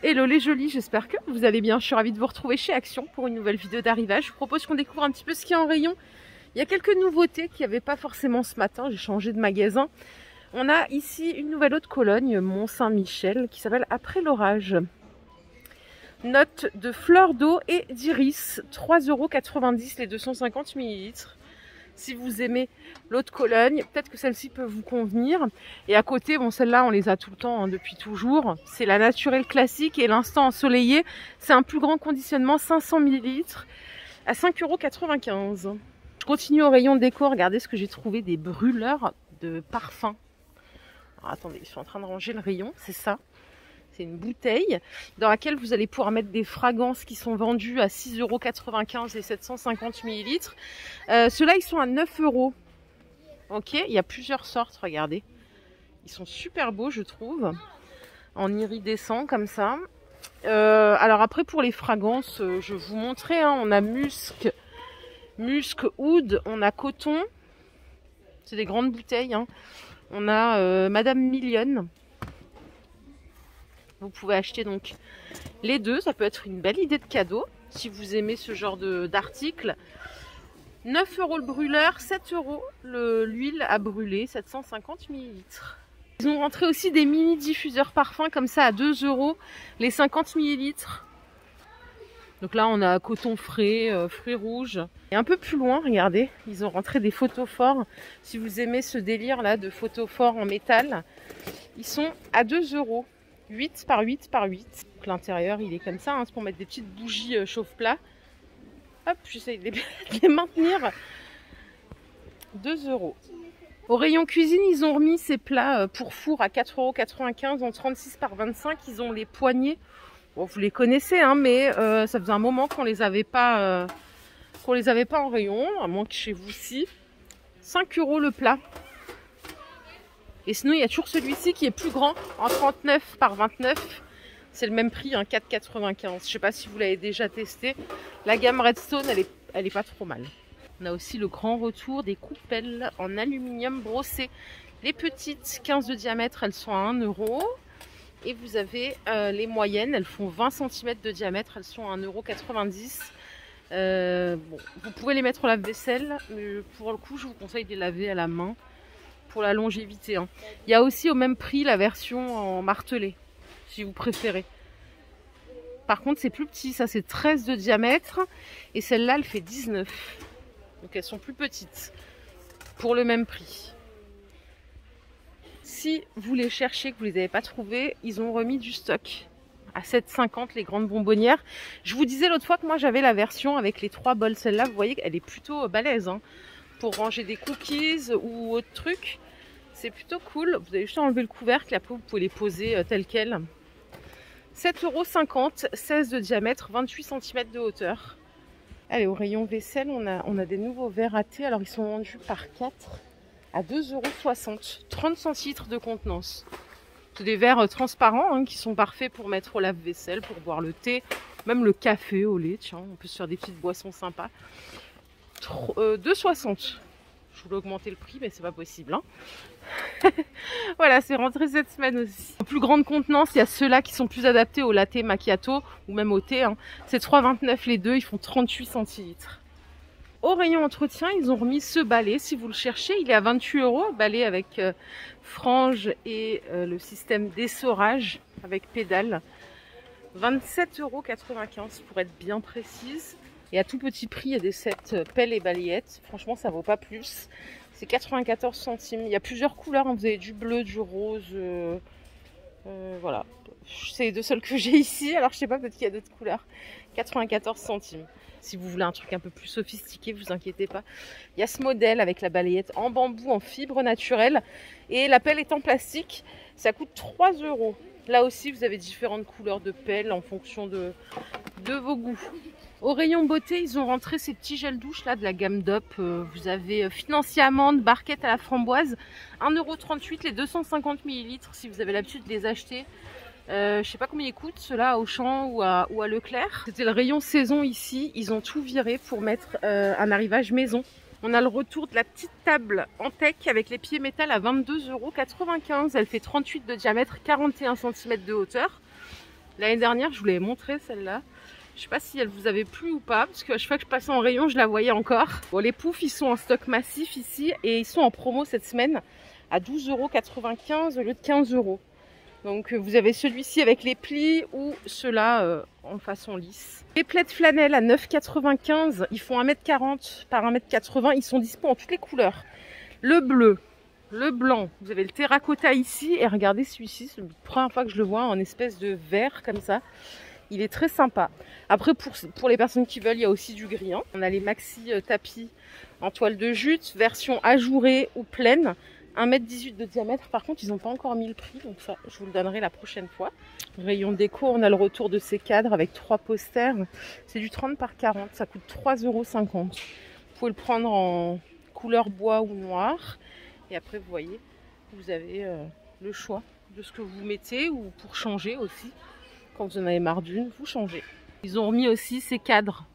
Hello les jolis, j'espère que vous allez bien. Je suis ravie de vous retrouver chez Action pour une nouvelle vidéo d'arrivage. Je vous propose qu'on découvre un petit peu ce qu'il y a en rayon. Il y a quelques nouveautés qu'il n'y avait pas forcément ce matin, j'ai changé de magasin. On a ici une nouvelle eau de Cologne, Mont-Saint-Michel, qui s'appelle Après l'orage. Note de fleurs d'eau et d'iris, 3,90 € les 250 ml. Si vous aimez l'eau de Cologne, peut-être que celle-ci peut vous convenir. Et à côté, bon, celle-là, on les a tout le temps, hein, depuis toujours. C'est la naturelle classique et l'instant ensoleillé. C'est un plus grand conditionnement, 500 ml à 5,95 €. Je continue au rayon déco. Regardez ce que j'ai trouvé, des brûleurs de parfum. Alors, attendez, je suis en train de ranger le rayon, c'est ça. C'est une bouteille dans laquelle vous allez pouvoir mettre des fragrances qui sont vendues à 6,95 € et 750 ml. Ceux-là, ils sont à 9 €. Ok, il y a plusieurs sortes, regardez. Ils sont super beaux, je trouve. En iridescent, comme ça. Alors après, pour les fragrances, je vais vous montrer. Hein, on a musc, oud, on a coton. C'est des grandes bouteilles. Hein. On a Madame Million. Vous pouvez acheter donc les deux, ça peut être une belle idée de cadeau si vous aimez ce genre d'article. 9 € le brûleur, 7 € l'huile à brûler, 750 ml. Ils ont rentré aussi des mini diffuseurs parfums comme ça à 2 € les 50 ml. Donc là on a coton frais, fruits rouges. Et un peu plus loin, regardez, ils ont rentré des photophores. Si vous aimez ce délire là de photophores en métal, ils sont à 2 €. 8 par 8 par 8. L'intérieur il est comme ça, hein, c'est pour mettre des petites bougies chauffe-plat. Hop, j'essaye de les maintenir. 2 €. Au rayon cuisine, ils ont remis ces plats pour four à 4,95 € en 36 par 25. Ils ont les poignées. Bon, vous les connaissez, hein, mais ça faisait un moment qu'on les avait pas en rayon, à moins que chez vous si. 5 € le plat. Et sinon, il y a toujours celui-ci qui est plus grand, en 39 par 29. C'est le même prix, hein, 4,95 €. Je ne sais pas si vous l'avez déjà testé. La gamme Redstone, elle est pas trop mal. On a aussi le grand retour des coupelles en aluminium brossé. Les petites, 15 de diamètre, elles sont à 1 €. Et vous avez les moyennes, elles font 20 cm de diamètre, elles sont à 1,90 €. Bon, vous pouvez les mettre au lave-vaisselle, mais pour le coup, je vous conseille de les laver à la main. Pour la longévité. Hein. Il y a aussi au même prix la version en martelé, si vous préférez. Par contre, c'est plus petit, ça c'est 13 de diamètre, et celle-là, elle fait 19. Donc elles sont plus petites, pour le même prix. Si vous les cherchez, que vous ne les avez pas trouvés, ils ont remis du stock. À 7,50 € les grandes bonbonnières. Je vous disais l'autre fois que moi j'avais la version avec les 3 bols. Celle-là, vous voyez qu'elle est plutôt balèze. Hein. Pour ranger des cookies ou autre truc, c'est plutôt cool. Vous avez juste à enlever le couvercle, après vous pouvez les poser telles quelles. 7,50 €, 16 de diamètre, 28 cm de hauteur. Allez, au rayon vaisselle, on a des nouveaux verres à thé. Alors ils sont vendus par 4 à 2,60 €, 30 centilitres de contenance. C'est des verres transparents, hein, qui sont parfaits pour mettre au lave-vaisselle, pour boire le thé, même le café au lait. Tiens, on peut se faire des petites boissons sympas. 2,60 €. Je voulais augmenter le prix, mais c'est pas possible. Hein. Voilà, c'est rentré cette semaine aussi. En plus grande contenance, il y a ceux-là qui sont plus adaptés au latte macchiato ou même au thé. Hein. C'est 3,29 € les deux, ils font 38 centilitres. Au rayon entretien, ils ont remis ce balai. Si vous le cherchez, il est à 28 €. Balai avec frange et le système d'essorage avec pédale. 27,95 € pour être bien précise. Et à tout petit prix, il y a des sets pelles et balayettes. Franchement, ça vaut pas plus. C'est 94 centimes. Il y a plusieurs couleurs. Hein. Vous avez du bleu, du rose. Voilà. C'est les deux seuls que j'ai ici. Alors, je sais pas, peut-être qu'il y a d'autres couleurs. 94 centimes. Si vous voulez un truc un peu plus sophistiqué, vous inquiétez pas. Il y a ce modèle avec la balayette en bambou, en fibre naturelle. Et la pelle est en plastique. Ça coûte 3 €. Là aussi, vous avez différentes couleurs de pelle en fonction de vos goûts. Au rayon beauté, ils ont rentré ces petits gels douche là de la gamme DOP. Vous avez financier amande, barquette à la framboise, 1,38 € les 250 ml si vous avez l'habitude de les acheter. Je sais pas combien ils coûtent ceux-là à Auchan ou à Leclerc. C'était le rayon saison ici. Ils ont tout viré pour mettre un arrivage maison. On a le retour de la petite table en teck avec les pieds métal à 22,95 €. Elle fait 38 de diamètre, 41 cm de hauteur. L'année dernière, je vous l'avais montré celle-là. Je sais pas si elle vous avait plu ou pas, parce que à chaque fois que je passais en rayon, je la voyais encore. Bon, les poufs, ils sont en stock massif ici et ils sont en promo cette semaine à 12,95 € au lieu de 15 €. Donc vous avez celui-ci avec les plis ou ceux-là en façon lisse. Les plaids flanelle à 9,95 €, ils font 1,40 m par 1,80 m. Ils sont dispo en toutes les couleurs. Le bleu, le blanc, vous avez le terracotta ici et regardez celui-ci, c'est la première fois que je le vois en espèce de vert comme ça. Il est très sympa. Après, pour les personnes qui veulent, il y a aussi du gris. Hein. On a les maxi tapis en toile de jute, version ajourée ou pleine. 1,18 m de diamètre. Par contre, ils n'ont pas encore mis le prix. Donc ça, je vous le donnerai la prochaine fois. Rayon déco, on a le retour de ces cadres avec 3 posters. C'est du 30 par 40. Ça coûte 3,50 €. Vous pouvez le prendre en couleur bois ou noir. Et après, vous voyez, vous avez le choix de ce que vous mettez ou pour changer aussi. Quand vous en avez marre d'une, vous changez. Ils ont remis aussi ces cadres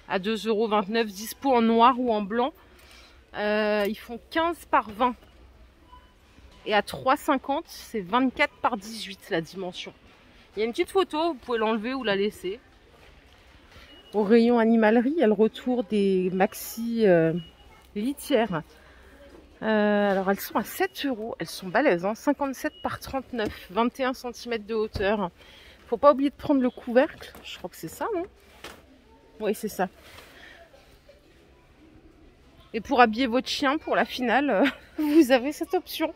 à 2,29 €, dispo en noir ou en blanc. Ils font 15 par 20. Et à 3,50 €, c'est 24 par 18 la dimension. Il y a une petite photo, vous pouvez l'enlever ou la laisser. Au rayon animalerie, il y a le retour des maxi litières. Alors elles sont à 7 €, elles sont balèzes, hein, 57 par 39, 21 cm de hauteur. Faut pas oublier de prendre le couvercle, je crois que c'est ça, non? Oui, c'est ça. Et pour habiller votre chien pour la finale, vous avez cette option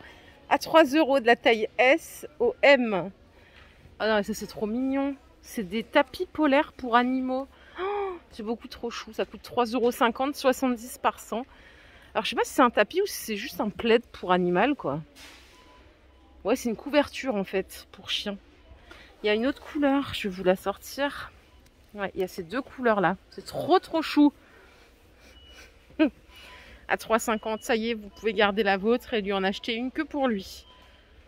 à 3 € de la taille S au M. Ah non, ça c'est trop mignon. C'est des tapis polaires pour animaux. Oh, c'est beaucoup trop chou, ça coûte 3,50 €, 70 par 100. Alors je sais pas si c'est un tapis ou si c'est juste un plaid pour animal quoi. Ouais, c'est une couverture en fait pour chien. Il y a une autre couleur, je vais vous la sortir. Ouais, il y a ces deux couleurs là. C'est trop chou. À 3,50 €, ça y est, vous pouvez garder la vôtre et lui en acheter une que pour lui.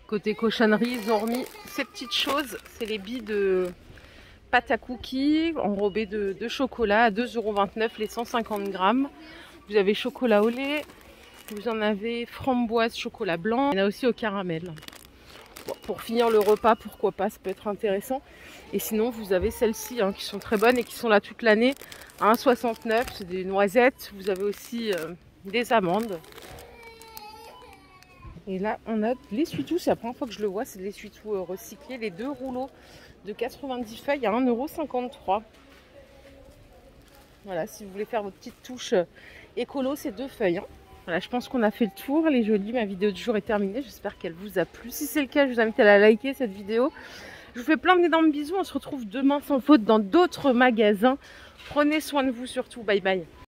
Côté cochonnerie, ils ont remis ces petites choses. C'est les billes de pâte à cookies enrobées de chocolat à 2,29 € les 150 grammes. Vous avez chocolat au lait, vous en avez framboise, chocolat blanc. Il y en a aussi au caramel. Bon, pour finir le repas, pourquoi pas, ça peut être intéressant. Et sinon, vous avez celles-ci hein, qui sont très bonnes et qui sont là toute l'année. À 1,69 €, c'est des noisettes. Vous avez aussi des amandes. Et là, on a de l'essuie-tout. C'est la première fois que je le vois, c'est de l'essuie-tout recyclé. Les 2 rouleaux de 90 feuilles à 1,53 €. Voilà, si vous voulez faire votre petite touche écolo, c'est 2 feuilles. Hein. Voilà, je pense qu'on a fait le tour. Les jolis, ma vidéo du jour est terminée. J'espère qu'elle vous a plu. Si c'est le cas, je vous invite à la liker cette vidéo. Je vous fais plein d'énormes bisous. On se retrouve demain sans faute dans d'autres magasins. Prenez soin de vous surtout. Bye bye.